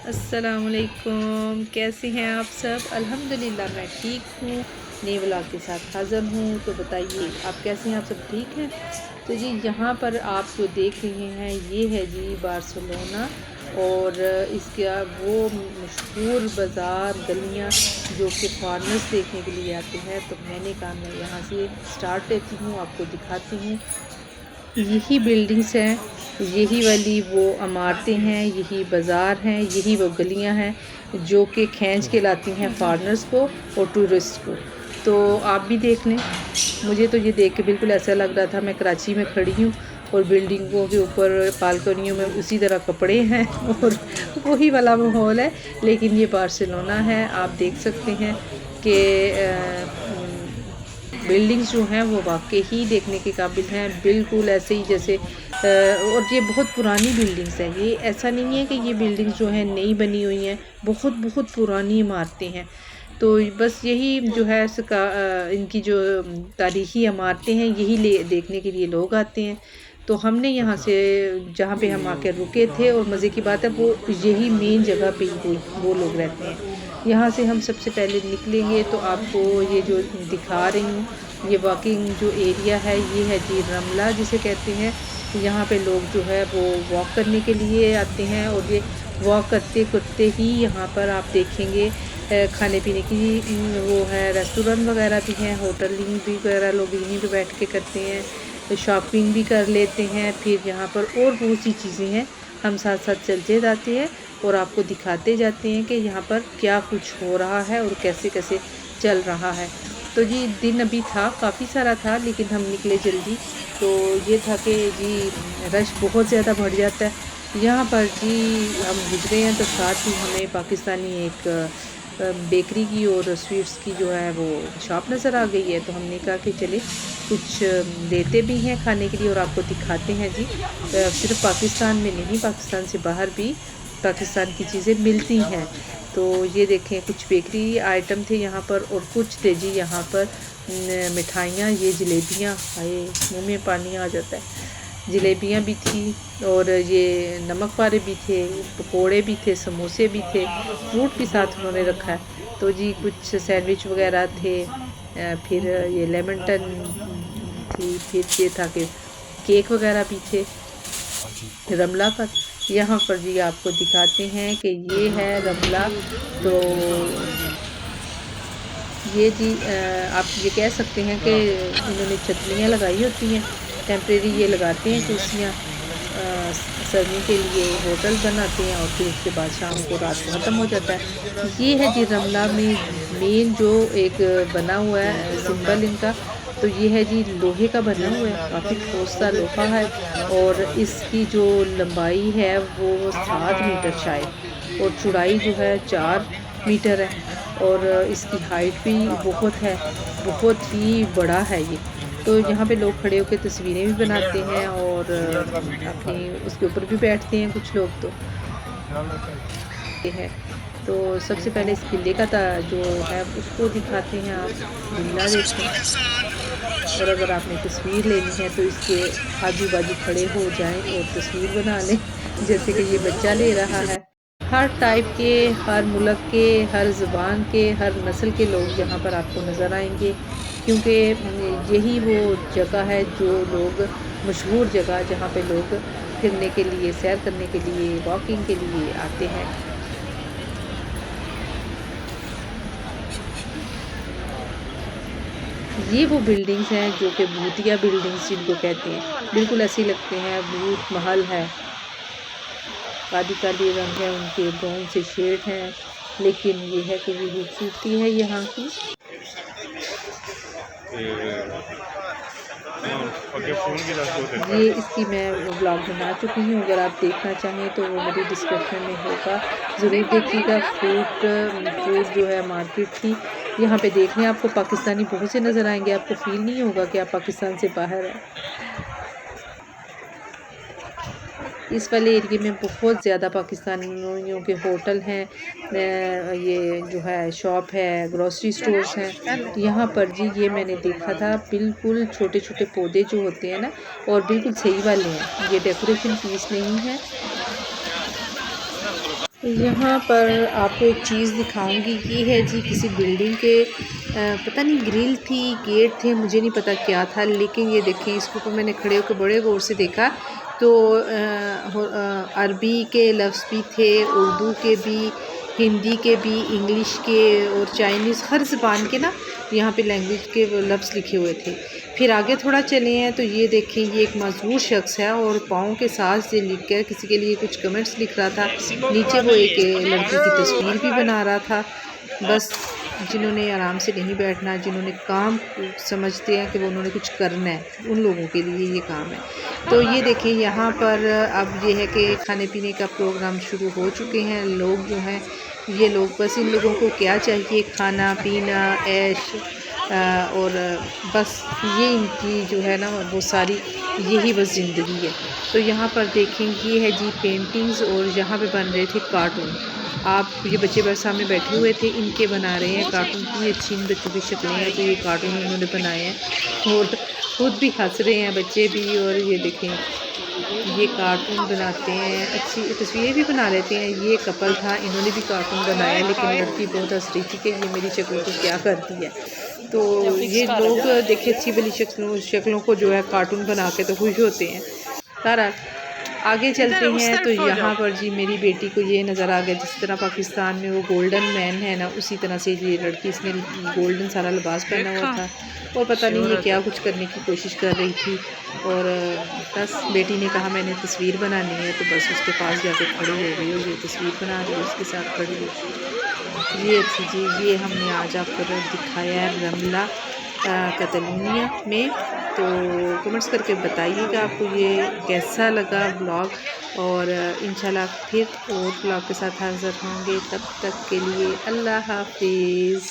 अस्सलामुअलैकुम, कैसे हैं आप सब। अल्हम्दुलिल्लाह मैं ठीक हूँ, नए व्लॉग के साथ हाज़िर हूँ। तो बताइए आप कैसे हैं, आप सब ठीक हैं। तो जी यहाँ पर आप जो देख रहे हैं ये है जी बार्सिलोना, और इसका वो मशहूर बाज़ार गलियाँ जो कि फॉरेनर्स देखने के लिए आते हैं। तो मैंने कहा मैं यहाँ से स्टार्ट लेती हूँ, आपको दिखाती हूँ। यही बिल्डिंग्स हैं, यही वाली वो इमारतें हैं, यही बाज़ार हैं, यही वो गलियां हैं जो कि खींच के लाती हैं फॉरेनर्स को और टूरिस्ट को। तो आप भी देख लें। मुझे तो ये देख के बिल्कुल ऐसा लग रहा था मैं कराची में खड़ी हूँ और बिल्डिंगों के ऊपर बालकनियों में उसी तरह कपड़े हैं और वही वाला माहौल है। लेकिन ये बार्सिलोना है, आप देख सकते हैं कि बिल्डिंग्स जो हैं वो वाकई ही देखने के काबिल हैं, बिल्कुल ऐसे ही जैसे और ये बहुत पुरानी बिल्डिंग्स हैं। ये ऐसा नहीं है कि ये बिल्डिंग्स जो हैं नई बनी हुई हैं, बहुत बहुत पुरानी इमारतें हैं। तो बस यही जो है इसका इनकी जो तारीख़ी इमारतें हैं यही देखने के लिए लोग आते हैं। तो हमने यहाँ से जहाँ पे हम आकर रुके थे, और मज़े की बात है वो यही मेन जगह पे ही वो लोग रहते हैं। यहाँ से हम सबसे पहले निकलेंगे तो आपको ये जो दिखा रही हूँ, ये वॉकिंग जो एरिया है ये है जी रमला जिसे कहते हैं। यहाँ पे लोग जो है वो वॉक करने के लिए आते हैं, और ये वॉक करते करते ही यहाँ पर आप देखेंगे खाने पीने की वो है, रेस्टोरेंट वगैरह भी हैं, होटलिंग भी वगैरह लोग यहीं पे बैठ के करते हैं, शॉपिंग भी कर लेते हैं। फिर यहाँ पर और बहुत सी चीज़ें हैं, हम साथ साथ चलते जाते हैं और आपको दिखाते जाते हैं कि यहाँ पर क्या कुछ हो रहा है और कैसे कैसे चल रहा है। तो जी दिन अभी था, काफ़ी सारा था, लेकिन हम निकले जल्दी। तो ये था कि जी रश बहुत ज़्यादा बढ़ जाता है यहाँ पर। जी हम गुजरे हैं तो साथ ही हमें पाकिस्तानी एक बेकरी की और स्वीट्स की जो है वो शॉप नज़र आ गई है। तो हमने कहा कि चले कुछ लेते भी हैं खाने के लिए और आपको दिखाते हैं जी। सिर्फ पाकिस्तान में नहीं, पाकिस्तान से बाहर भी पाकिस्तान की चीज़ें मिलती हैं। तो ये देखें कुछ बेकरी आइटम थे यहाँ पर, और कुछ थे जी यहाँ पर मिठाइयाँ, ये जलेबियाँ, हाय मुँह में पानी आ जाता है। जलेबियाँ भी थी, और ये नमक पारे भी थे, पकोड़े भी थे, समोसे भी थे, फ्रूट भी साथ उन्होंने रखा है। तो जी कुछ सैंडविच वगैरह थे, फिर ये लेमन टन थी, फिर ये था कि केक वगैरह भी थे रमला का। यहाँ पर जी आपको दिखाते हैं कि ये है रमला। तो ये जी आप ये कह सकते हैं कि इन्होंने छतरियाँ लगाई होती हैं, टेम्परेरी ये लगाते हैं कुर्सियाँ सर्दी के लिए, होटल बनाते हैं, और फिर उसके बाद शाम को रात को ख़त्म हो जाता है। ये है जी रमला में मेन जो एक बना हुआ है सिंबल इनका। तो ये है जी लोहे का बना हुआ है, काफ़ी ठोस सा लोहा है, और इसकी जो लंबाई है वो 7 मीटर शायद, और चौड़ाई जो है 4 मीटर है, और इसकी हाइट भी बहुत है, बहुत ही बड़ा है ये। तो यहाँ पे लोग खड़े होकर तस्वीरें भी बनाते हैं, और अपनी उसके ऊपर भी बैठते हैं कुछ लोग। तो ये है, तो सबसे पहले इस किले का जो है उसको दिखाते हैं। आप किला देखें, और अगर आपने तस्वीर लेनी है तो इसके आजू बाजू खड़े हो जाएं और तस्वीर बना लें, जैसे कि ये बच्चा ले रहा है। हर टाइप के, हर मुल्क के, हर ज़ुबान के, हर नस्ल के लोग यहाँ पर आपको नज़र आएंगे, क्योंकि यही वो जगह है जो लोग, मशहूर जगह जहाँ पे लोग फिरने के लिए, सैर करने के लिए, वॉकिंग के लिए आते हैं। ये वो बिल्डिंग्स हैं जो कि भूतिया बिल्डिंग्स जिनको कहते हैं, बिल्कुल ऐसे लगते हैं भूत महल है। काली काली रंग है उनके, ब्राउन से शेड हैं, लेकिन ये है कि ये खूबसूरती है यहाँ की। ये इसकी मैं व्लॉग बना चुकी हूँ, अगर आप देखना चाहें तो वो मेरी डिस्क्रिप्शन में होगा, ज़रूर देखिएगा। फ्रूट जो है मार्केट थी यहाँ पे देखने आपको पाकिस्तानी बहुत से नज़र आएंगे, आपको फील नहीं होगा कि आप पाकिस्तान से बाहर हैं। इस वाले एरिए में बहुत ज़्यादा पाकिस्तानियों के होटल हैं, ये जो है शॉप है, ग्रोसरी स्टोर्स हैं यहाँ पर जी। ये मैंने देखा था, बिल्कुल छोटे छोटे पौधे जो होते हैं ना, और बिल्कुल सही वाले हैं, ये डेकोरेशन पीस नहीं है। यहाँ पर आपको एक चीज़ दिखाऊंगी, ये है जी किसी बिल्डिंग के पता नहीं ग्रिल थी, गेट थे, मुझे नहीं पता क्या था, लेकिन ये देखें इसके ऊपर मैंने खड़े होकर बड़े गौर से देखा तो अरबी के लफ्ज़ भी थे, उर्दू के भी, हिंदी के भी, इंग्लिश के और चाइनीज़, हर ज़बान के ना यहाँ पे लैंग्वेज के लफ्ज़ लिखे हुए थे। फिर आगे थोड़ा चले हैं तो ये देखें, ये एक मजबूर शख्स है और पाँव के साथ से लिख कर किसी के लिए कुछ कमेंट्स लिख रहा था। नीचे वो एक लड़की की तस्वीर भी बना रहा था। बस जिन्होंने आराम से नहीं बैठना, जिन्होंने काम समझते हैं कि वो उन्होंने कुछ करना है, उन लोगों के लिए ये काम है। तो ये देखें यहाँ पर अब ये है कि खाने पीने का प्रोग्राम शुरू हो चुके हैं। लोग जो हैं ये लोग, बस इन लोगों को क्या चाहिए, खाना पीना ऐश और बस ये इनकी जो है ना वो सारी यही बस ज़िंदगी है। तो यहाँ पर देखें ये है जी पेंटिंग्स, और यहाँ पे बन रहे थे कार्टून। आप ये बच्चे बस सामने बैठे हुए थे, इनके बना रहे हैं कार्टून। इतनी अच्छी इन बच्चों की शक्लें हैं, तो ये कार्टून इन्होंने बनाए हैं और खुद भी हंस रहे हैं बच्चे भी। और ये देखें ये कार्टून बनाते हैं, अच्छी तस्वीरें भी बना लेते हैं। ये कपल था, इन्होंने भी कार्टून बनाया, लेकिन लड़की बहुत हंस रही थी कि ये मेरी शक्ल को क्या करती है। तो ये लोग देखिए अच्छी भली शक्लों को जो है कार्टून बना के तो खुश होते हैं। तारा आगे चलते हैं तो यहाँ पर जी मेरी बेटी को ये नज़र आ गया, जिस तरह पाकिस्तान में वो गोल्डन मैन है ना, उसी तरह से ये लड़की, इसने गोल्डन सारा लिबास पहना हुआ था और पता नहीं ये क्या कुछ करने की कोशिश कर रही थी। और बस बेटी ने कहा मैंने तस्वीर बनानी है, तो बस उसके पास जाके खड़ी हो गई और ये तस्वीर बना रही है, उसके साथ खड़ी हो। ये अच्छी जी, ये हमने आज आपको दिखाया है रमला कैटलोनिया में। तो कमेंट्स करके बताइएगा आपको ये कैसा लगा ब्लॉग, और इंशाल्लाह फिर और ब्लॉग के साथ हाज़िर होंगे। तब तक के लिए अल्लाह हाफिज़।